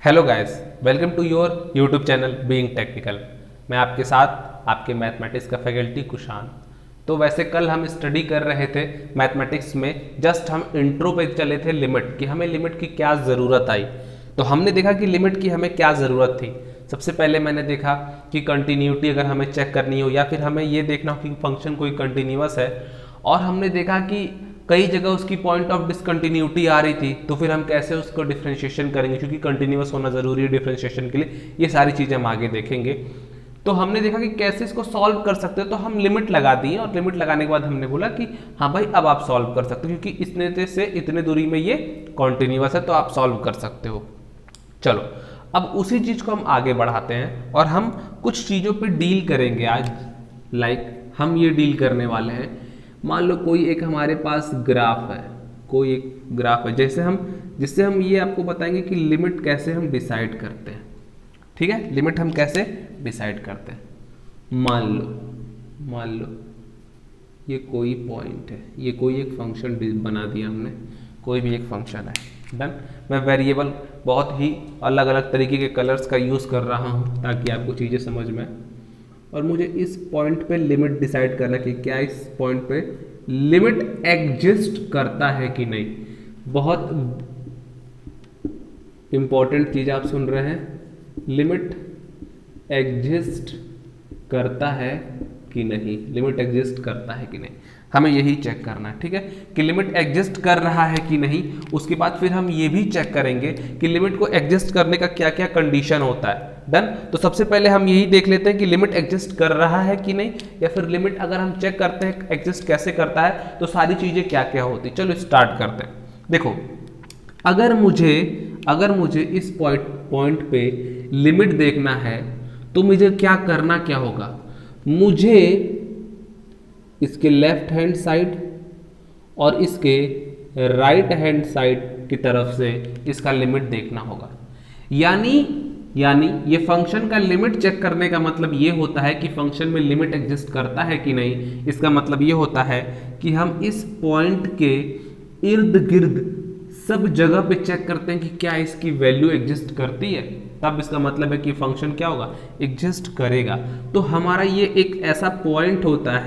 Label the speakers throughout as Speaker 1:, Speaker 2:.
Speaker 1: Hello guys, welcome to your YouTube channel being technical. मैं आपके साथ आपके मैथमेटिक्स का फैकल्टी कुशान। तो वैसे कल हम स्टडी कर रहे थे मैथमेटिक्स में, जस्ट हम इंट्रो पे चले थे लिमिट की, हमें लिमिट की क्या ज़रूरत आई। तो हमने देखा कि लिमिट की हमें क्या ज़रूरत थी। सबसे पहले मैंने देखा कि कंटिन्यूटी अगर हमें चेक करनी हो या फिर हमें ये देखना हो कि फंक्शन कोई कंटिन्यूअस है, और हमने देखा कि कई जगह उसकी पॉइंट ऑफ डिसकंटिन्यूटी आ रही थी, तो फिर हम कैसे उसको डिफ्रेंशिएशन करेंगे, क्योंकि कंटिन्यूअस होना जरूरी है डिफ्रेंशिएशन के लिए। ये सारी चीज़ें हम आगे देखेंगे। तो हमने देखा कि कैसे इसको सॉल्व कर सकते हो, तो हम लिमिट लगा दिए, और लिमिट लगाने के बाद हमने बोला कि हाँ भाई अब आप सॉल्व कर सकते हो, क्योंकि इतने से इतने दूरी में ये कॉन्टिन्यूअस है, तो आप सॉल्व कर सकते हो। चलो अब उसी चीज़ को हम आगे बढ़ाते हैं और हम कुछ चीज़ों पे डील करेंगे आज। हम ये डील करने वाले हैं, मान लो कोई एक हमारे पास ग्राफ है, कोई एक ग्राफ है, जिससे हम ये आपको बताएंगे कि लिमिट कैसे हम डिसाइड करते हैं। ठीक है, लिमिट हम कैसे डिसाइड करते हैं। मान लो ये कोई पॉइंट है, ये कोई एक फंक्शन बना दिया हमने, कोई भी एक फंक्शन है। डन। मैं वेरिएबल बहुत ही अलग अलग तरीके के कलर्स का यूज़ कर रहा हूँ ताकि आपको चीज़ें समझ में, और मुझे इस पॉइंट पे लिमिट डिसाइड करना कि क्या इस पॉइंट पे लिमिट एग्जिस्ट करता है कि नहीं। बहुत इंपॉर्टेंट चीज़ आप सुन रहे हैं, लिमिट एग्जिस्ट करता है कि नहीं, लिमिट एग्जिस्ट करता है कि नहीं, हमें यही चेक करना है। ठीक है, कि लिमिट एग्जिस्ट कर रहा है कि नहीं। उसके बाद फिर हम ये भी चेक करेंगे कि लिमिट को एग्जिस्ट करने का क्या क्या कंडीशन होता है। डन। तो सबसे पहले हम यही देख लेते हैं कि लिमिट एग्जिस्ट कर रहा है कि नहीं, या फिर लिमिट अगर हम चेक करते हैं एग्जिस्ट कैसे करता है तो सारी चीज़ें क्या क्या होती। चलो स्टार्ट करते हैं। देखो, अगर मुझे इस पॉइंट पे लिमिट देखना है तो मुझे क्या करना क्या होगा, मुझे इसके लेफ्ट हैंड साइड और इसके राइट हैंड साइड की तरफ से इसका लिमिट देखना होगा। यानी ये फंक्शन का लिमिट चेक करने का मतलब ये होता है कि फंक्शन में लिमिट एग्जिस्ट करता है कि नहीं। इसका मतलब ये होता है कि हम इस पॉइंट के इर्द गिर्द सब जगह पे चेक करते हैं कि क्या इसकी वैल्यू एग्जिस्ट करती है, तब इसका मतलब है कि फंक्शन क्या होगा, एग्जिस्ट करेगा। तो हमारा ये एक ऐसा पॉइंट होता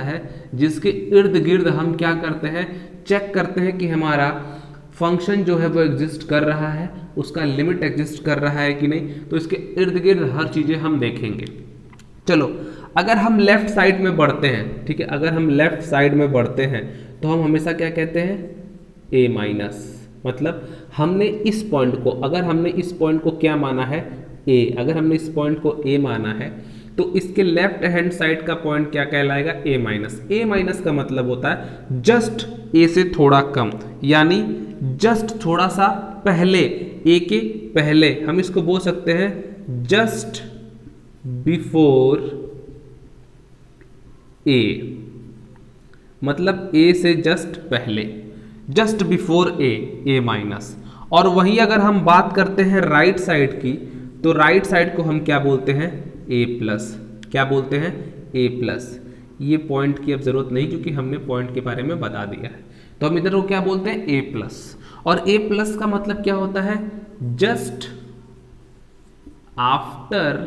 Speaker 1: है जिसके इर्द गिर्द हम क्या करते हैं, चेक करते हैं कि हमारा फंक्शन जो है वो एग्जिस्ट कर रहा है, उसका लिमिट एग्जिस्ट कर रहा है कि नहीं। तो इसके इर्द गिर्द हर चीज़ें हम देखेंगे। चलो अगर हम लेफ्ट साइड में बढ़ते हैं, ठीक है, अगर हम लेफ्ट साइड में बढ़ते हैं तो हम हमेशा क्या कहते हैं, ए माइनस। मतलब हमने इस पॉइंट को क्या माना है, ए। अगर हमने इस पॉइंट को ए माना है तो इसके लेफ्ट हैंड साइड का पॉइंट क्या कहलाएगा, ए माइनस। ए माइनस का मतलब होता है जस्ट ए से थोड़ा कम, यानी जस्ट थोड़ा सा पहले, ए के पहले। हम इसको बोल सकते हैं जस्ट बिफोर ए, मतलब ए से जस्ट पहले, जस्ट बिफोर ए माइनस। और वहीं अगर हम बात करते हैं राइट साइड की, तो राइट साइड को हम क्या बोलते हैं, ए प्लस। क्या बोलते हैं, ए प्लस। ये पॉइंट की अब जरूरत नहीं क्योंकि हमने पॉइंट के बारे में बता दिया है। तो हम इधर को क्या बोलते हैं, ए प्लस। और ए प्लस का मतलब क्या होता है, जस्ट आफ्टर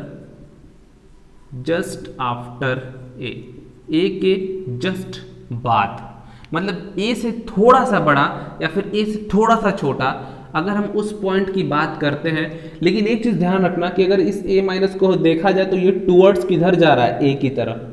Speaker 1: ए के जस्ट बाद, मतलब ए से थोड़ा सा बड़ा या फिर ए से थोड़ा सा छोटा, अगर हम उस पॉइंट की बात करते हैं। लेकिन एक चीज ध्यान रखना कि अगर इस ए माइनस को देखा जाए तो ये टूवर्ड्स किधर जा रहा है, ए की तरफ।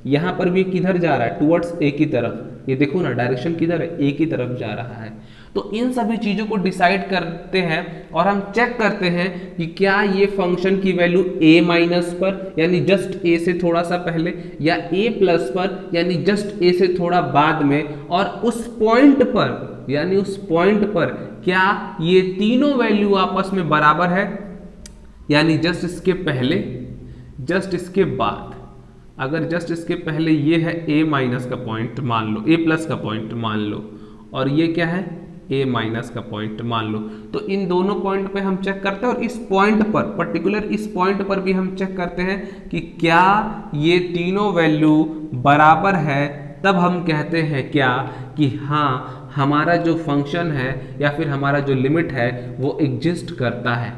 Speaker 1: यहां पर भी किधर जा रहा है, टूवर्ड्स ए की तरफ। ये देखो ना, डायरेक्शन किधर है, ए की तरफ जा रहा है। तो इन सभी चीजों को डिसाइड करते हैं और हम चेक करते हैं कि क्या ये फंक्शन की वैल्यू ए माइनस पर, यानी जस्ट ए से थोड़ा सा पहले, या ए प्लस पर, यानी जस्ट ए से थोड़ा बाद में, और उस पॉइंट पर, यानी उस पॉइंट पर क्या ये तीनों वैल्यू आपस में बराबर है, यानी जस्ट इसके पहले, जस्ट इसके बाद। अगर जस्ट इसके पहले ये है ए माइनस का पॉइंट मान लो, ए प्लस का पॉइंट मान लो, और ये क्या है, ए माइनस का पॉइंट मान लो, तो इन दोनों पॉइंट पे हम चेक करते हैं। और इस पॉइंट पर, पर्टिकुलर इस पॉइंट पर भी हम चेक करते हैं कि क्या ये तीनों वैल्यू बराबर है। तब हम कहते हैं क्या, कि हाँ हमारा जो फंक्शन है या फिर हमारा जो लिमिट है वो एग्जिस्ट करता है,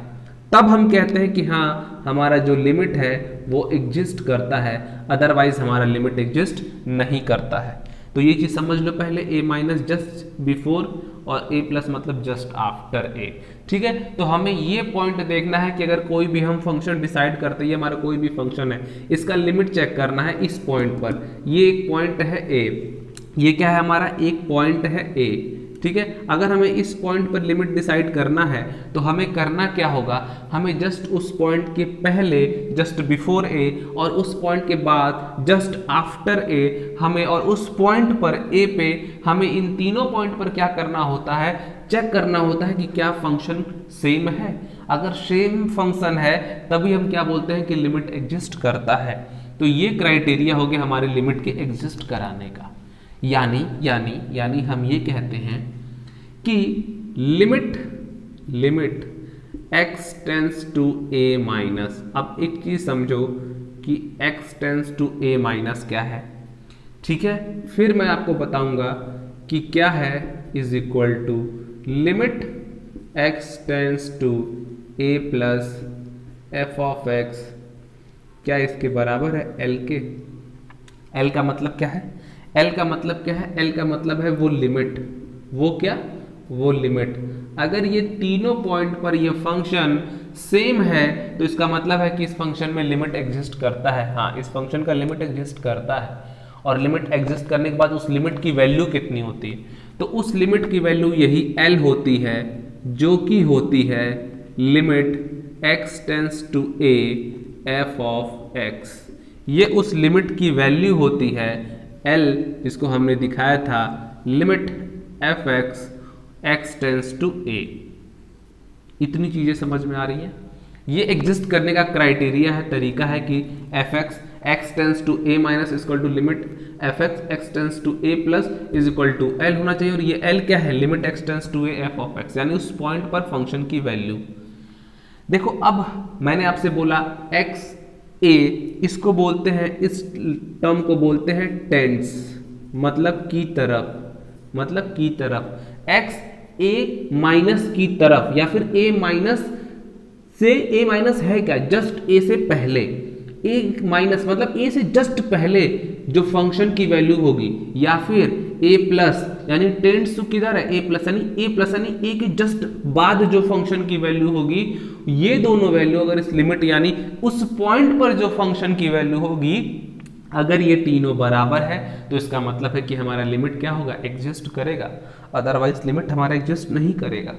Speaker 1: तब हम कहते हैं कि हाँ हमारा जो लिमिट है वो एग्जिस्ट करता है, अदरवाइज हमारा लिमिट एग्जिस्ट नहीं करता है। तो ये चीज़ समझ लो पहले, a माइनस जस्ट बिफोर और a प्लस मतलब जस्ट आफ्टर a। ठीक है, तो हमें ये पॉइंट देखना है कि अगर कोई भी हम फंक्शन डिसाइड करते हैं, ये हमारा कोई भी फंक्शन है, इसका लिमिट चेक करना है इस पॉइंट पर। ये एक पॉइंट है a, ये क्या है हमारा एक पॉइंट है a। ठीक है, अगर हमें इस पॉइंट पर लिमिट डिसाइड करना है तो हमें करना क्या होगा, हमें जस्ट उस पॉइंट के पहले जस्ट बिफोर ए और उस पॉइंट के बाद जस्ट आफ्टर ए, हमें और उस पॉइंट पर ए पे हमें इन तीनों पॉइंट पर क्या करना होता है, चेक करना होता है कि क्या फंक्शन सेम है। अगर सेम फंक्शन है तभी हम क्या बोलते हैं कि लिमिट एग्जिस्ट करता है। तो ये क्राइटेरिया हो गया हमारे लिमिट के एग्जिस्ट कराने का। यानी हम ये कहते हैं कि limit x tends to a minus. अब एक चीज समझो कि x tends to a minus क्या है, ठीक है, फिर मैं आपको बताऊंगा कि क्या है is equal to limit x tends to a plus F of x, क्या इसके बराबर है l के। l का मतलब क्या है, L का मतलब क्या है, L का मतलब है वो लिमिट, वो क्या, वो लिमिट। अगर ये तीनों पॉइंट पर ये फंक्शन सेम है तो इसका मतलब है कि इस फंक्शन में लिमिट एग्जिस्ट करता है। हाँ, इस फंक्शन का लिमिट एग्जिस्ट करता है, और लिमिट एग्जिस्ट करने के बाद उस लिमिट की वैल्यू कितनी होती है, तो उस लिमिट की वैल्यू यही L होती है, जो कि होती है limit x tends to a f of x। ये उस लिमिट की वैल्यू होती है L, जिसको हमने दिखाया था limit F X X tends to a। इतनी चीजें समझ में आ रही हैं। ये एग्जिस्ट करने का क्राइटेरिया है, तरीका है कि F X X tends to a minus equal to limit F X X tends to a plus is equal to L होना चाहिए। और ये L क्या है, limit X tends to a F of X, यानी उस पॉइंट पर function की वैल्यू। देखो, अब मैंने आपसे बोला x a, इसको बोलते हैं, इस टर्म को बोलते हैं टेंस, मतलब की तरफ, x a माइनस की तरफ, या फिर a माइनस से, a माइनस है क्या, जस्ट a से पहले, a माइनस मतलब a से जस्ट पहले जो फंक्शन की वैल्यू होगी, या फिर a प्लस यानी टेंड्स टू किधर है, a प्लस यानी a के जस्ट बाद जो फंक्शन की वैल्यू होगी, ये दोनों वैल्यू अगर इस लिमिट यानी उस पॉइंट पर जो फंक्शन की वैल्यू होगी, अगर ये तीनों बराबर है तो इसका मतलब है कि हमारा लिमिट क्या होगा, एग्जिस्ट करेगा, अदरवाइज लिमिट हमारा एग्जिस्ट नहीं करेगा।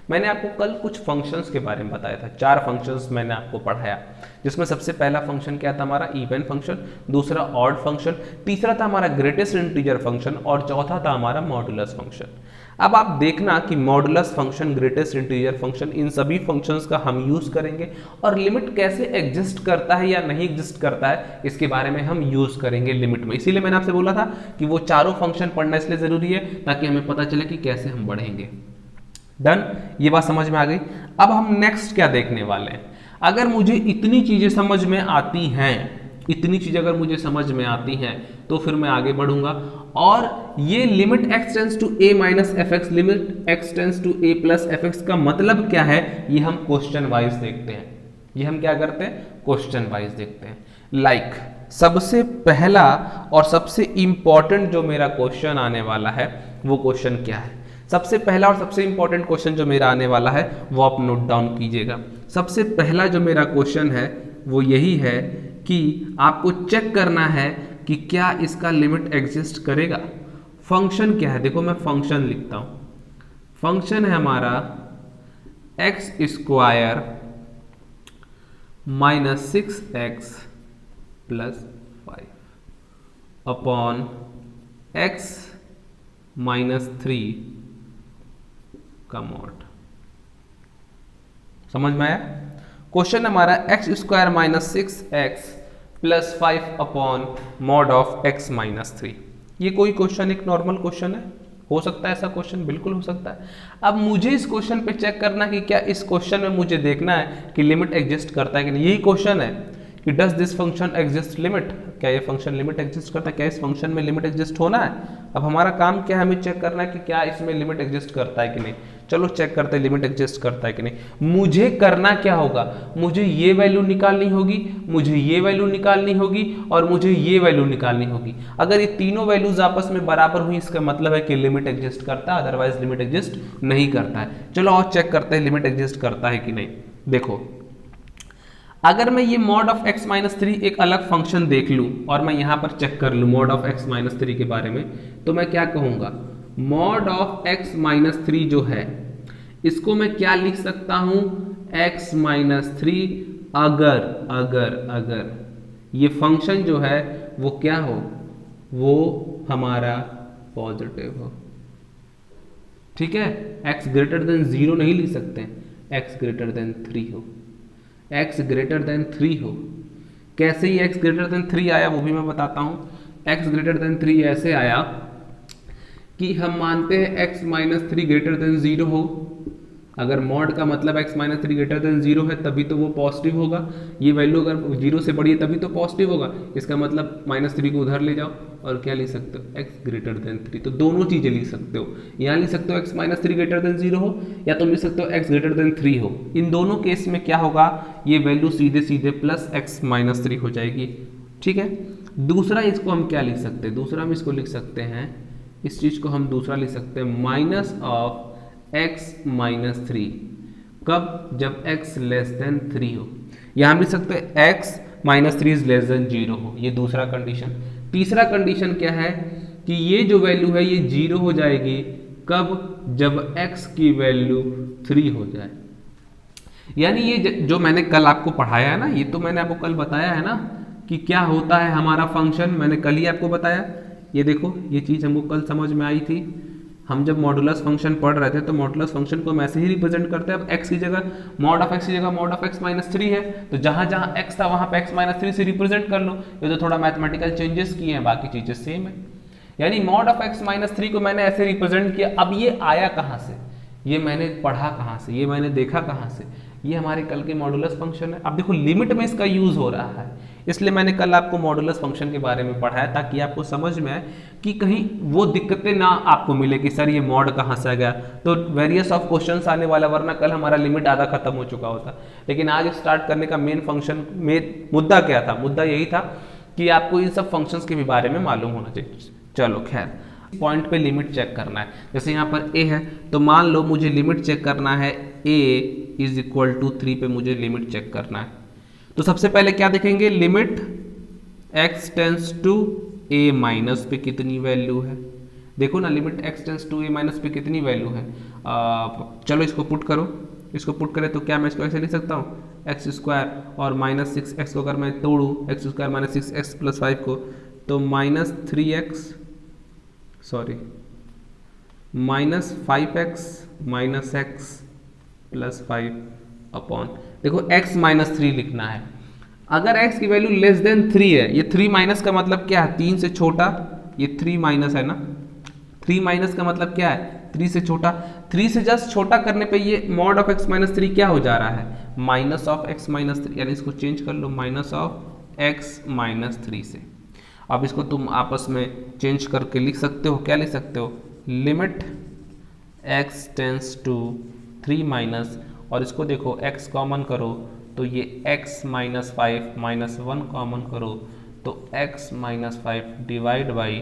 Speaker 1: मैंने आपको कल कुछ फंक्शंस के बारे में बताया था, 4 फंक्शंस मैंने आपको पढ़ाया, जिसमें सबसे पहला फंक्शन क्या था हमारा, इवन फंक्शन, दूसरा ऑड फंक्शन, तीसरा था हमारा ग्रेटेस्ट इंटीजर फंक्शन, और चौथा था हमारा मॉडुलस फंक्शन। अब आप देखना कि modulus function, greatest integer function, इन सभी फंक्शंस का हम यूज करेंगे, और लिमिट कैसे एग्जिस्ट करता है या नहीं एग्जिस्ट करता है इसके बारे में हम यूज करेंगे लिमिट में। इसीलिए मैंने आपसे बोला था कि वो चारों फंक्शन पढ़ना इसलिए जरूरी है ताकि हमें पता चले कि कैसे हम बढ़ेंगे। डन, ये बात समझ में आ गई। अब हम नेक्स्ट क्या देखने वाले हैं, अगर मुझे इतनी चीजें समझ में आती हैं, इतनी चीजें अगर मुझे समझ में आती हैं तो फिर मैं आगे बढ़ूंगा। और ये limit x tends to a minus F X, limit x tends to a plus F X का मतलब क्या है, ये हम क्वेश्चन वाइज देखते हैं। ये हम क्या करते हैं, क्वेश्चन वाइज देखते हैं। लाइक सबसे पहला और सबसे इंपॉर्टेंट जो मेरा क्वेश्चन आने वाला है वो क्वेश्चन क्या है, सबसे पहला और सबसे इंपॉर्टेंट क्वेश्चन जो मेरा आने वाला है वो आप नोट डाउन कीजिएगा। सबसे पहला जो मेरा क्वेश्चन है वो यही है कि आपको चेक करना है कि क्या इसका लिमिट एग्जिस्ट करेगा। फंक्शन क्या है, देखो मैं फंक्शन लिखता हूं, फंक्शन है हमारा x square minus 6x plus 5 upon x minus 3 का मॉड। समझ में आया? क्वेश्चन हमारा x square minus 6x plus 5 upon mod of x minus 3। ये कोई क्वेश्चन, एक नॉर्मल क्वेश्चन है, हो सकता है ऐसा क्वेश्चन, बिल्कुल हो सकता है। अब मुझे इस क्वेश्चन पे चेक करना कि क्या इस क्वेश्चन में मुझे देखना है कि लिमिट एग्जिस्ट करता है कि नहीं, यही क्वेश्चन है। कि does this function exist limit, क्या ये फंक्शन लिमिट एग्जिस्ट करता है, क्या इस फंक्शन में लिमिट एग्जिस्ट होना है। अब हमारा काम क्या है, हमें चेक करना है कि क्या इसमें लिमिट एग्जिस्ट करता है कि नहीं। चलो चेक करते हैं लिमिट एग्जिस्ट करता है कि नहीं। मुझे करना क्या होगा, मुझे ये वैल्यू निकालनी होगी, मुझे ये वैल्यू निकालनी होगी और मुझे ये वैल्यू निकालनी होगी। अगर ये तीनों वैल्यूज आपस में बराबर हुई इसका मतलब है कि लिमिट एग्जिस्ट करता है, अदरवाइज लिमिट एग्जिस्ट नहीं करता है। चलो और चेक करते हैं लिमिट एग्जिस्ट करता है कि नहीं। देखो अगर मैं ये मॉड ऑफ x माइनस 3 एक अलग फंक्शन देख लूं और मैं यहां पर चेक कर लूं मॉड ऑफ x माइनस 3 के बारे में, तो मैं क्या कहूंगा, मॉड ऑफ x माइनस 3 जो है इसको मैं क्या लिख सकता हूं, x माइनस 3 अगर अगर अगर ये फंक्शन जो है वो क्या हो, वो हमारा पॉजिटिव हो। ठीक है, x ग्रेटर देन 0 नहीं लिख सकते, x ग्रेटर देन 3 हो, x ग्रेटर देन 3 हो। कैसे ही x ग्रेटर देन 3 आया वो भी मैं बताता हूं। x ग्रेटर देन 3 ऐसे आया कि हम मानते हैं x माइनस 3 ग्रेटर देन 0 हो। अगर मॉड का मतलब x माइनस 3 ग्रेटर देन 0 है तभी तो वो पॉजिटिव होगा, ये वैल्यू अगर 0 से बड़ी है तभी तो पॉजिटिव होगा। इसका मतलब -3 को उधर ले जाओ और क्या लिख सकते हो, x ग्रेटर देन 3। तो दोनों चीजें लिख सकते हो, यहाँ लिख सकते हो x माइनस 3 ग्रेटर देन 0 हो या तुम लिख सकते हो x ग्रेटर देन 3 हो। इन दोनों केस में क्या होगा, ये वैल्यू सीधे सीधे प्लस x माइनस 3 हो जाएगी। ठीक है, दूसरा इसको हम क्या लिख सकते हैं, दूसरा हम इसको लिख सकते हैं, इस चीज को हम दूसरा लिख सकते हैं माइनस ऑफ x माइनस 3। कब, जब x लेस देन 3 हो। यहां भी सकते हैं x minus 3 is less than 0 हो, ये दूसरा कंडीशन। तीसरा कंडीशन क्या है कि ये जो वैल्यू है ये 0 हो जाएगी, कब, जब x की वैल्यू 3 हो जाए। यानी ये जो मैंने कल आपको पढ़ाया है ना, ये तो मैंने आपको कल बताया है ना कि क्या होता है हमारा फंक्शन, मैंने कल ही आपको बताया। ये देखो ये चीज हमको कल समझ में आई थी। हम जब मॉडुलस फंक्शन पढ़ रहे थे तो मॉडुलस फंक्शन को हम ऐसे ही रिप्रेजेंट करते हैं। अब x की जगह मॉड ऑफ x की जगह मॉड ऑफ x माइनस 3 है, तो जहां जहां x था वहां पे x माइनस 3 से रिप्रेजेंट कर लो। ये तो थोड़ा मैथमेटिकल चेंजेस किए हैं, बाकी चीजें सेम है। यानी मॉड ऑफ x माइनस 3 को मैंने ऐसे रिप्रेजेंट किया। अब ये आया कहां से, ये मैंने पढ़ा कहां से, ये मैंने देखा कहां से, ये हमारे कल के मॉडुलस फंक्शन है। अब देखो लिमिट में इसका यूज हो रहा है, इसलिए मैंने कल आपको मॉडुलस फंक्शन के बारे में पढ़ाया ताकि आपको समझ में आए कि कहीं वो दिक्कतें ना आपको मिले कि सर ये मॉड कहाँ से आ गया। तो वेरियस ऑफ क्वेश्चंस आने वाला, वरना कल हमारा लिमिट आधा खत्म हो चुका होता। लेकिन आज स्टार्ट करने का मेन फंक्शन में मुद्दा क्या था, मुद्दा यही था कि आपको इन सब फंक्शंस के भी बारे में मालूम होना चाहिए। चलो खैर, पॉइंट पे लिमिट चेक करना है। जैसे यहाँ पर a है तो मान लो मुझे लिमिट चेक करना है, a इज इक्वल टू 3 पे मुझे लिमिट चेक करना है। तो सबसे पहले क्या देखेंगे, limit x tends to a minus पे कितनी वैल्यू है। देखो ना limit x tends to a minus पे कितनी वैल्यू है। चलो इसको पुट करो, इसको पुट करें तो क्या मैं इसको ऐसे लिख सकता हूँ, एक्स स्क्वायर और माइनस 6x को अगर मैं तोड़ूँ x square minus 6x plus 5 को, तो minus 3x sorry minus 5x minus x plus 5 upon, देखो x माइनस 3 लिखना है। अगर x की वैल्यू लेस देन 3 है, ये 3 माइनस का मतलब क्या है, 3 से छोटा, ये 3 माइनस है ना, 3 माइनस का मतलब क्या है, 3 से छोटा। 3 से जस्ट छोटा करने पे ये मॉड ऑफ x माइनस 3 क्या हो जा रहा है, माइनस ऑफ x माइनस 3, यानी इसको चेंज कर लो माइनस ऑफ x माइनस 3 से। अब इसको तुम आपस में चेंज करके लिख सकते हो, क्या लिख सकते हो, limit x tends to 3 minus, और इसको देखो x कॉमन करो तो ये x माइनस 5 माइनस 1 कॉमन करो तो x minus 5 divide by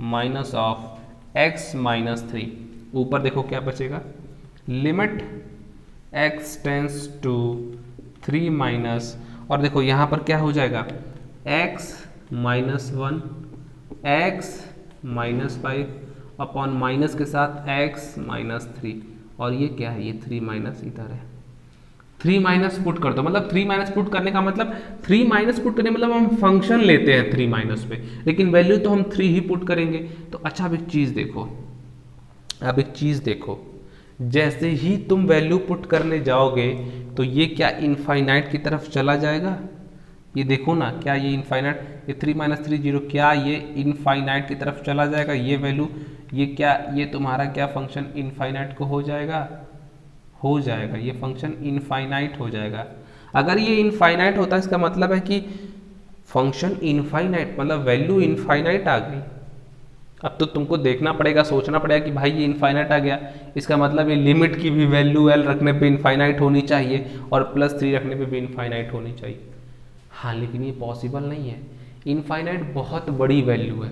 Speaker 1: minus of x minus 3। ऊपर देखो क्या बचेगा, limit x tends to 3 minus, और देखो यहाँ पर क्या हो जाएगा, x minus 1 x minus 5 upon minus के साथ x माइनस 3, और ये क्या है, ये 3 माइनस इधर है। 3 माइनस पुट कर दो, मतलब 3 माइनस पुट करने का मतलब 3 माइनस पुट करने मतलब हम फंक्शन लेते हैं 3 माइनस पे, लेकिन वैल्यू तो हम 3 ही पुट करेंगे। तो अच्छा अब एक चीज देखो, अब एक चीज देखो, जैसे ही तुम वैल्यू पुट करने जाओगे तो ये क्या इनफाइनाइट की तरफ चला जाएगा। ये देखो ना, क्या ये इनफाइनाइट, ये 3 माइनस 3 0, क्या ये इनफाइनाइट की तरफ चला जाएगा। ये वैल्यू, ये क्या, ये तुम्हारा क्या फंक्शन इनफाइनाइट को हो जाएगा, ये फंक्शन इनफाइनाइट हो जाएगा। अगर ये इनफाइनाइट होता है इसका मतलब है कि फंक्शन इनफाइनाइट मतलब वैल्यू इनफाइनाइट आ गई। अब तो तुमको देखना पड़ेगा, सोचना पड़ेगा कि भाई ये इनफाइनाइट आ गया, इसका मतलब ये लिमिट की भी वैल्यू एल रखने पे इनफाइनाइट होनी चाहिए और +3 रखने पे भी इनफाइनाइट होनी चाहिए। हाँ, लेकिन ये पॉसिबल नहीं है, इनफाइनाइट बहुत बड़ी वैल्यू है,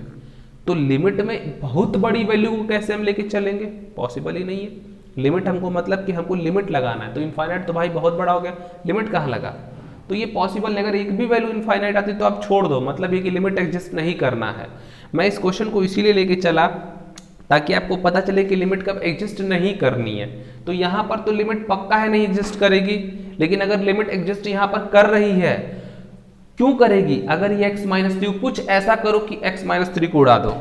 Speaker 1: तो लिमिट में बहुत बड़ी वैल्यू को कैसे हम लेके चलेंगे, पॉसिबल ही नहीं है। लिमिट हमको मतलब कि हमको लिमिट लगाना है, तो इनफाइनाइट तो भाई बहुत बड़ा हो गया, लिमिट कहाँ लगा, तो ये पॉसिबल नहीं। अगर एक भी वैल्यू इनफाइनाइट आती तो आप छोड़ दो, मतलब ये कि लिमिट एग्जिस्ट नहीं करना है। मैं इस क्वेश्चन को इसीलिए लेके चला ताकि आपको पता चले कि लिमिट कब एग्जिस्ट नहीं करनी है। तो यहाँ पर तो लिमिट पक्का है नहीं एग्जिस्ट करेगी, लेकिन अगर लिमिट एग्जिस्ट यहाँ पर कर रही है, क्यों करेगी, अगर ये x-3 कुछ ऐसा करो कि x-3 को उड़ा दो,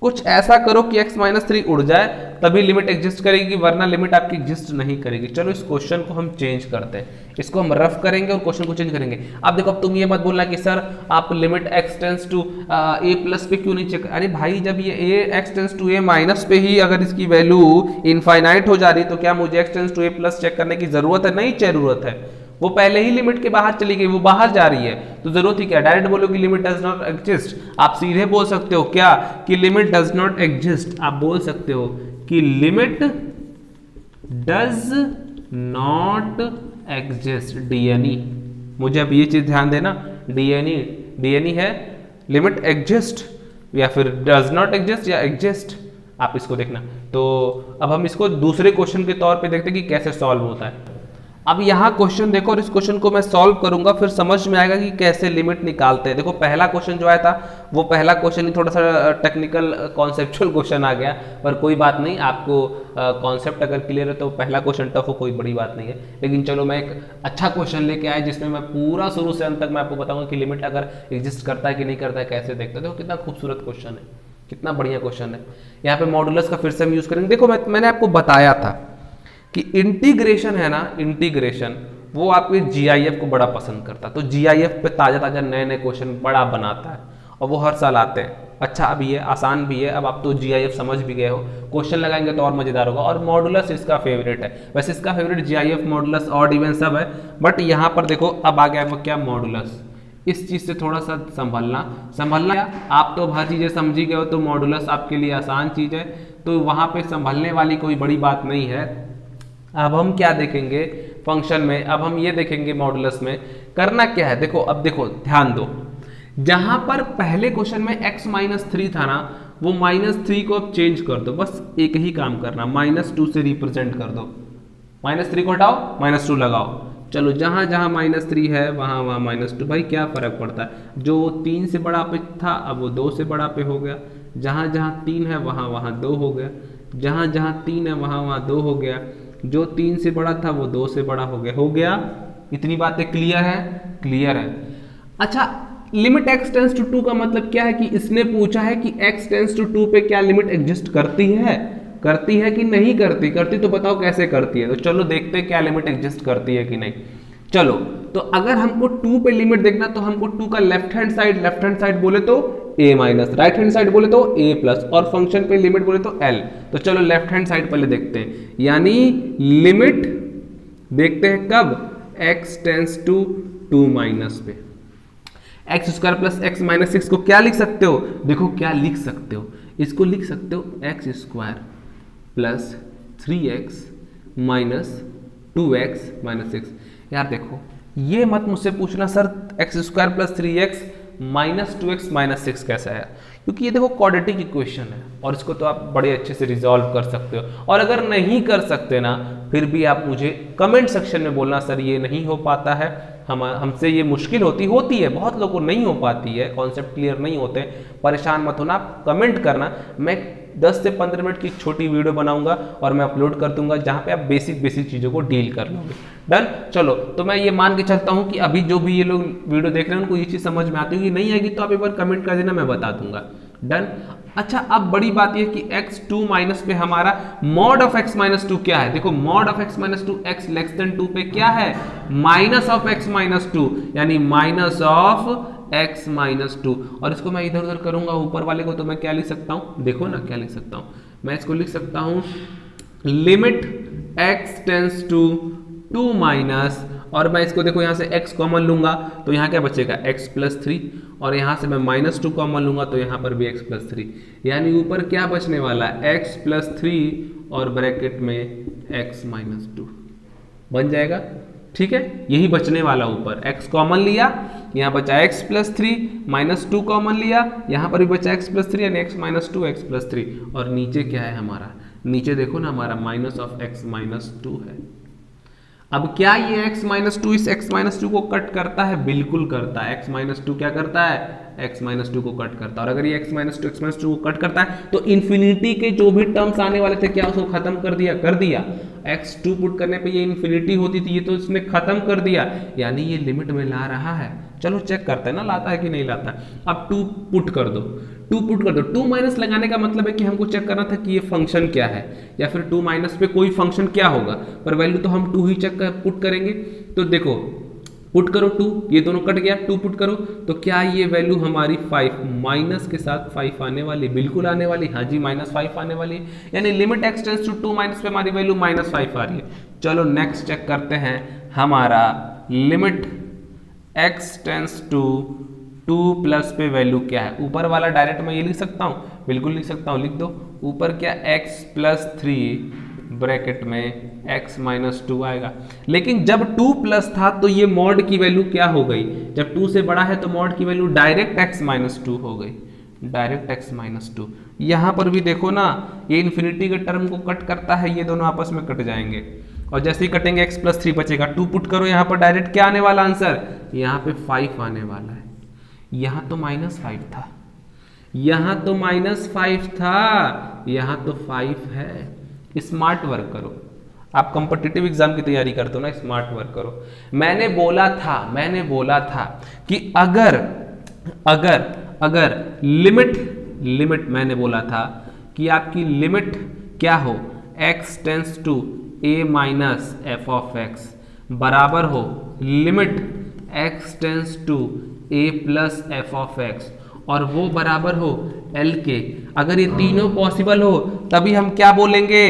Speaker 1: कुछ ऐसा करो कि x-3 उड़ जाए तभी लिमिट एग्जिस्ट करेगी, वरना लिमिट आपकी एग्जिस्ट नहीं करेगी। चलो इस क्वेश्चन को हम चेंज करते हैं, इसको हम रफ करेंगे और क्वेश्चन को चेंज करेंगे। अब देखो, अब तुम ये मत बोलना कि सर आप limit x tends to a+ पे क्यों नहीं चेक, अरे भाई जब ये x टेंस टू a- पे ही अगर इसकी वैल्यू इनफाइनाइट हो जा रही तो क्या मुझे x tends to a+ check करने की जरूरत है, नहीं जरूरत है, वो पहले ही लिमिट के बाहर चली गई, वो बाहर जा रही है, तो जरूरत ही क्या, डायरेक्ट बोलो कि लिमिट डज नॉट एग्जिस्ट। आप सीधे बोल सकते हो क्या कि लिमिट डज नॉट एग्जिस्ट, आप बोल सकते हो कि limit does not exist, DNE. मुझे अब ये चीज ध्यान देना, डीएनई, डीएनई है लिमिट एग्जिस्ट या फिर डज नॉट एग्जिस्ट या एग्जिस्ट, आप इसको देखना। तो अब हम इसको दूसरे क्वेश्चन के तौर पे देखते हैं कि कैसे सॉल्व होता है। अब यहाँ क्वेश्चन देखो और इस क्वेश्चन को मैं सॉल्व करूंगा, फिर समझ में आएगा कि कैसे लिमिट निकालते हैं। देखो पहला क्वेश्चन जो आया था वो पहला क्वेश्चन ही थोड़ा सा टेक्निकल कॉन्सेप्चुअल क्वेश्चन आ गया, पर कोई बात नहीं, आपको कॉन्सेप्ट अगर क्लियर है तो पहला क्वेश्चन टफ हो कोई बड़ी बात नहीं है। लेकिन चलो मैं एक अच्छा क्वेश्चन लेके आया जिसमें मैं पूरा शुरू से अंत तक मैं आपको बताऊंगा कि लिमिट अगर एग्जिस्ट करता है कि नहीं करता है, कैसे देखते हैं। देखो कितना खूबसूरत क्वेश्चन है, कितना बढ़िया क्वेश्चन है। यहाँ पे मॉडुलस का फिर से हम यूज करेंगे। देखो मैंने आपको बताया था कि इंटीग्रेशन है ना, इंटीग्रेशन वो आपके जीआईएफ को बड़ा पसंद करता है, तो जीआईएफ पे ताजा ताजा नए नए क्वेश्चन बड़ा बनाता है और वो हर साल आते हैं। अच्छा भी है, आसान भी है, अब आप तो जीआईएफ समझ भी गए हो, क्वेश्चन लगाएंगे तो और मजेदार होगा। और मॉडुलस इसका फेवरेट है, वैसे इसका favourite GIF, modulus, odd even सब है, बट यहाँ पर देखो अब आ गया वो क्या, मॉडुलस। इस चीज से थोड़ा सा संभलना, आप तो हर चीजें समझी गए हो, तो मॉडुलस आपके लिए आसान चीज है, तो वहां पे संभलने वाली कोई बड़ी बात नहीं है। अब हम क्या देखेंगे फंक्शन में, अब हम ये देखेंगे मॉडुलस में करना क्या है। देखो अब देखो ध्यान दो, जहां पर पहले क्वेश्चन में x-3 था ना, वो -3 को अब चेंज कर दो, बस एक ही काम करना, -2 से रिप्रेजेंट कर दो, -3 को हटाओ, -2 लगाओ। चलो जहां जहां -3 है वहां वहां -2, भाई क्या फर्क पड़ता है, जो 3 से बड़ा पे था अब वो 2 से बड़ा पे हो गया, जहां जहां 3 है वहां वहां 2 हो गया, जहां जहां 3 है वहां वहां 2 हो गया, जो 3 से बड़ा था वो 2 से बड़ा हो गया। इतनी बातें क्लियर है, क्लियर है। अच्छा, लिमिट x टेंस टू 2 का मतलब क्या है कि इसने पूछा है कि x टेंस टू 2 पे क्या लिमिट एग्जिस्ट करती है कि नहीं करती तो बताओ कैसे करती है। तो चलो देखते हैं क्या लिमिट एग्जिस्ट करती है कि नहीं। चलो तो अगर हमको 2 पे लिमिट देखना तो हमको 2 का लेफ्ट हैंड साइड बोले तो a minus, right hand side बोले तो a प्लस, और फंक्शन पे लिमिट बोले तो l। तो चलो लेफ्ट हैंड साइड पहले देखते हैं, यानी लिमिट देखते हैं कब, x टेंस टू 2 माइनस पे, x² प्लस x - 6 को क्या लिख सकते हो, देखो क्या लिख सकते हो, इसको लिख सकते हो x² plus 3x minus 2x minus 6। यार देखो ये मत मुझसे पूछना sir x² plus 3x minus 2x minus 6 कैसा है, क्योंकि ये देखो क्वाड्रेटिक इक्वेशन है और इसको तो आप बड़े अच्छे से रिजॉल्व कर सकते हो। और अगर नहीं कर सकते ना, फिर भी आप मुझे कमेंट सेक्शन में बोलना सर ये नहीं हो पाता है, हमसे ये मुश्किल होती है, बहुत लोगों को नहीं हो पाती है, कॉन्सेप्ट क्लियर नहीं होते, परेशान मत होना, आप कमेंट करना। मैं 10 से 15 मिनट की छोटी वीडियो बनाऊंगा और मैं अपलोड कर दूंगा जहां पे आप बेसिक चीज़ों को डील कर लोगे। डन। चलो तो मैं ये मान के चलता हूं कि अभी जो भी ये लोग वीडियो देख रहे हैं उनको ये चीज़ समझ में आती होगी, नहीं आएगी तो आप एक बार कमेंट कर देना, मैं बता दूंगा। डन। अच्छा, अब बड़ी बात यह कि x2 माइनस पे हमारा मॉड ऑफ x माइनस 2 क्या है, देखो mod of x minus 2 x less than 2 पे क्या है, माइनस ऑफ x माइनस 2, यानी माइनस ऑफ x माइनस 2। और इसको मैं इधर उधर करूंगा ऊपर वाले को, तो मैं क्या लिख सकता हूं, देखो ना क्या लिख सकता हूं, मैं इसको लिख सकता हूं limit x tends to 2 minus, और मैं इसको देखो यहाँ से x कॉमन लूंगा तो यहाँ क्या बचेगा x+3, और यहाँ से मैं -2 कॉमन लूंगा तो यहाँ पर भी x+3, यानी ऊपर क्या बचने वाला है x+3 और ब्रैकेट में x-2 बन जाएगा। ठीक है, यही बचने वाला ऊपर, x कॉमन लिया, यहाँ बचा x+3, -2 कॉमन लिया, यहाँ पर भी बचा x+3 यानी x-2 x+3, और नीचे क्या है हमारा, नीचे देखो ना हमारा -x-2 है। अब क्या ये x-2 इस x-2 को कट करता है? बिल्कुल करता है। x-2 क्या करता है? x-2 को कट करता है। और अगर ये x-2 को कट करता है तो इन्फिनिटी के जो भी टर्म्स आने वाले थे क्या उसको खत्म कर दिया? कर दिया। x2 पुट करने पे ये इन्फिनिटी होती थी, ये तो इसने खत्म कर दिया, यानी ये लिमिट में ला रहा है। चलो चेक करते हैं ना लाता है कि नहीं लाता है। अब 2 पुट कर दो, 2 पुट कर दो। 2 माइनस लगाने का मतलब है कि हमको चेक करना था कि ये फंक्शन क्या है, या फिर 2 माइनस पे कोई फंक्शन क्या होगा, पर वैल्यू तो हम 2 ही पुट करेंगे। तो देखो पुट करो 2, ये दोनों कट गया, 2 पुट करो तो क्या ये वैल्यू हमारी 5 माइनस के साथ 5 आने वाली? बिल्कुल आने वाली, हाँ जी -5 आने वाली है, यानी limit x tends to 2 minus पे हमारी वैल्यू -5 आ रही है। चलो नेक्स्ट चेक करते हैं, हमारा limit x tends to 2 plus पे वैल्यू क्या है? ऊपर वाला डायरेक्ट मैं ये लिख सकता हूँ, बिल्कुल लिख सकता हूँ, लिख दो ऊपर क्या x+3 ब्रैकेट में x-2 आएगा। लेकिन जब 2 प्लस था तो ये मॉड की वैल्यू क्या हो गई? जब 2 से बड़ा है तो मॉड की वैल्यू डायरेक्ट x-2 हो गई, डायरेक्ट x-2। यहाँ पर भी देखो ना, ये इन्फिनिटी के टर्म को कट करता है, ये दोनों आपस में कट जाएंगे, और जैसे ही कटेंगे x+3 बचेगा। 2 पुट करो, यहाँ पर डायरेक्ट क्या आने वाला आंसर? यहाँ पे 5 आने वाला है। यहाँ तो -5 था, यहाँ तो -5 था, यहाँ तो 5 है। स्मार्ट वर्क करो, आप कॉम्पिटिटिव एग्जाम की तैयारी करते हो ना, स्मार्ट वर्क करो। मैंने बोला था कि अगर लिमिट मैंने बोला था कि आपकी लिमिट क्या हो, x tends to a minus F of X बराबर हो limit x tends to a plus F of X, और वो बराबर हो L के। अगर ये तीनों पॉसिबल हो तभी हम क्या बोलेंगे?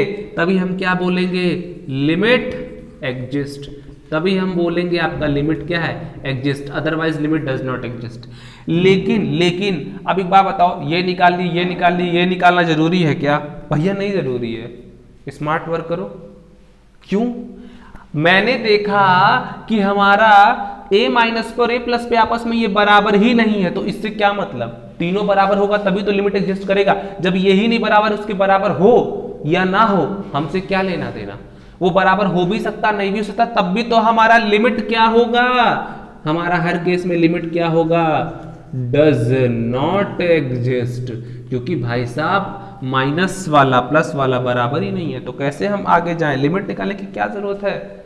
Speaker 1: Limit exist. तभी हम बोलेंगे आपका लिमिट क्या है? Exist, otherwise limit does not exist. लेकिन अब एक बात बताओ, ये निकालना जरूरी है क्या? भैया नहीं जरूरी है। स्मार्ट वर्क करो। क्यों? मैंने देखा कि हमारा a माइनस पर a प्लस पे आपस में ये बराबर ही नहीं है, तो इससे क्या मतलब? तीनों बराबर होगा तभी तो लिमिट एग्जिस्ट करेगा। जब यही नहीं बराबर, उसके बराबर हो या ना हो, हमसे क्या लेना देना? वो बराबर हो भी सकता, नहीं भी हो सकता, तब भी तो हमारा लिमिट क्या होगा? हमारा हर केस में लिमिट क्या होगा? Does not exist. क्योंकि भाई साहब माइनस वाला प्लस वाला बराबर ही नहीं है, तो कैसे हम आगे जाएं? लिमिट निकालने की क्या जरूरत है?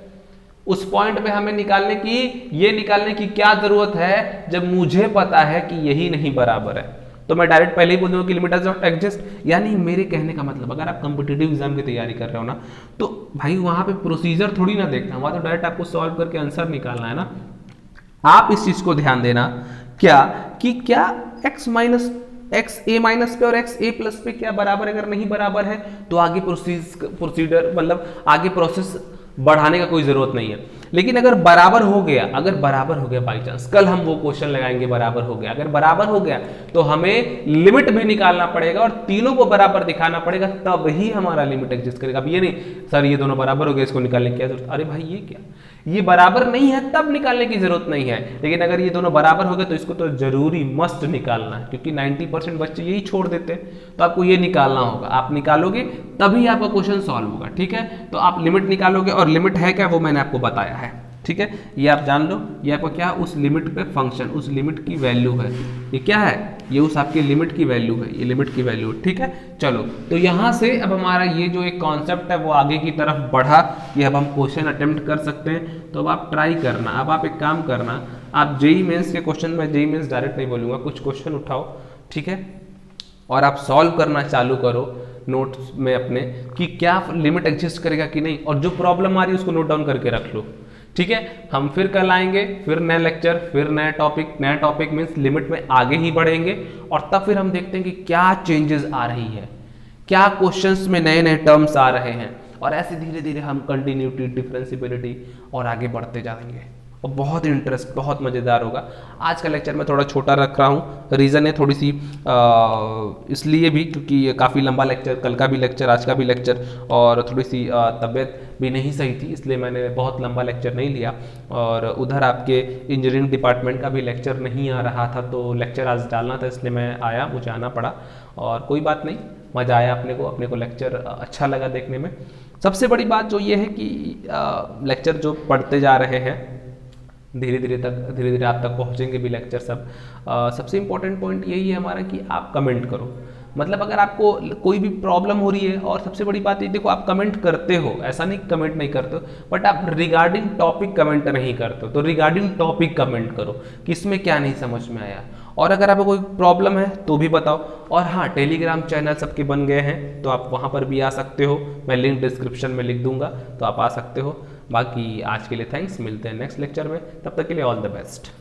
Speaker 1: उस पॉइंट पे हमें निकालने की क्या जरूरत है जब मुझे पता है कि यही नहीं बराबर है? तो मैं डायरेक्ट पहले ही बोल दूंगा कि लिमिट डज नॉट एग्जिस्ट। यानी मेरे कहने का मतलब, अगर आप कॉम्पिटिटिव एग्जाम की तैयारी कर रहे हो ना, तो भाई वहां पे प्रोसीजर थोड़ी ना देखना, वहां तो डायरेक्ट आपको सॉल्व करके आंसर निकालना है ना। आप इस चीज को ध्यान देना क्या x a माइनस पे और x a प्लस पे क्या बराबर? अगर नहीं बराबर है तो आगे प्रोसीडर मतलब आगे प्रोसेस बढ़ाने का कोई जरूरत नहीं है। लेकिन अगर बराबर हो गया बाई चांस, कल हम वो क्वेश्चन लगाएंगे, बराबर हो गया, अगर बराबर हो गया तो हमें लिमिट भी निकालना पड़ेगा और तीनों को बराबर दिखाना पड़ेगा, तब ही हमारा लिमिट एग्जिस्ट करेगा। अब ये नहीं सर ये दोनों बराबर हो गए, इसको निकालने की क्या जरूरत? अरे भाई ये क्या, ये बराबर नहीं है तब निकालने की जरूरत नहीं है, लेकिन अगर ये दोनों बराबर हो गए तो इसको तो जरूरी मस्ट निकालना है, क्योंकि 90% बच्चे यही छोड़ देते हैं। तो आपको ये निकालना होगा, आप निकालोगे तभी आपका क्वेश्चन सॉल्व होगा। ठीक है, तो आप लिमिट निकालोगे, और लिमिट है क्या वो मैंने आपको बताया है। ठीक है, ये आप जान लो, ये आपका क्या उस लिमिट पे फंक्शन, उस लिमिट की वैल्यू है। ये क्या है? ये उस आपके लिमिट की वैल्यू है, ये लिमिट की वैल्यू है। ठीक है, चलो तो यहाँ से अब हमारा ये जो एक कॉन्सेप्ट है वो आगे की तरफ बढ़ा, ये अब हम क्वेश्चन अटेम्प्ट कर सकते हैं। तो अब आप ट्राई करना, अब आप एक काम करना, आप जेईई मेंस के क्वेश्चन, मैं जेईई मेंस डायरेक्ट नहीं बोलूँगा, कुछ क्वेश्चन उठाओ, ठीक है, और आप सॉल्व करना चालू करो नोट्स में अपने कि क्या लिमिट एग्जिस्ट करेगा कि नहीं, और जो प्रॉब्लम आ रही है उसको नोट डाउन करके रख लो। ठीक है, हम फिर कल आएंगे, फिर नया लेक्चर, फिर नया टॉपिक मीन्स लिमिट में आगे ही बढ़ेंगे, और तब फिर हम देखते हैं कि क्या चेंजेस आ रही है, क्या क्वेश्चंस में नए नए टर्म्स आ रहे हैं। और ऐसे धीरे धीरे हम कंटिन्यूटी, डिफरेंशियबिलिटी और आगे बढ़ते जाएंगे और बहुत इंटरेस्ट, बहुत मज़ेदार होगा। आज का लेक्चर मैं थोड़ा छोटा रख रहा हूँ, रीज़न है थोड़ी सी इसलिए भी क्योंकि ये काफ़ी लंबा लेक्चर, कल का भी लेक्चर, आज का भी लेक्चर, और थोड़ी सी तबीयत भी नहीं सही थी, इसलिए मैंने बहुत लंबा लेक्चर नहीं लिया। और उधर आपके इंजीनियरिंग डिपार्टमेंट का भी लेक्चर नहीं आ रहा था, तो लेक्चर आज डालना था, इसलिए मैं आया, मुझे आना पड़ा। और कोई बात नहीं, मज़ा आया अपने को लेक्चर अच्छा लगा देखने में। सबसे बड़ी बात जो ये है कि लेक्चर जो पढ़ते जा रहे हैं धीरे धीरे आप तक पहुंचेंगे भी लेक्चर सब। सबसे इम्पोर्टेंट पॉइंट यही है हमारा कि आप कमेंट करो। मतलब अगर आपको कोई भी प्रॉब्लम हो रही है, और सबसे बड़ी बात ये देखो, आप कमेंट करते हो, ऐसा नहीं कमेंट नहीं करते हो, बट आप रिगार्डिंग टॉपिक कमेंट नहीं करते हो। तो रिगार्डिंग टॉपिक कमेंट करो कि इसमें क्या नहीं समझ में आया, और अगर आपको कोई प्रॉब्लम है तो भी बताओ। और हाँ, टेलीग्राम चैनल सबके बन गए हैं, तो आप वहाँ पर भी आ सकते हो, मैं लिंक डिस्क्रिप्शन में लिख दूंगा, तो आप आ सकते हो। बाकी आज के लिए थैंक्स, मिलते हैं नेक्स्ट लेक्चर में, तब तक के लिए ऑल द बेस्ट।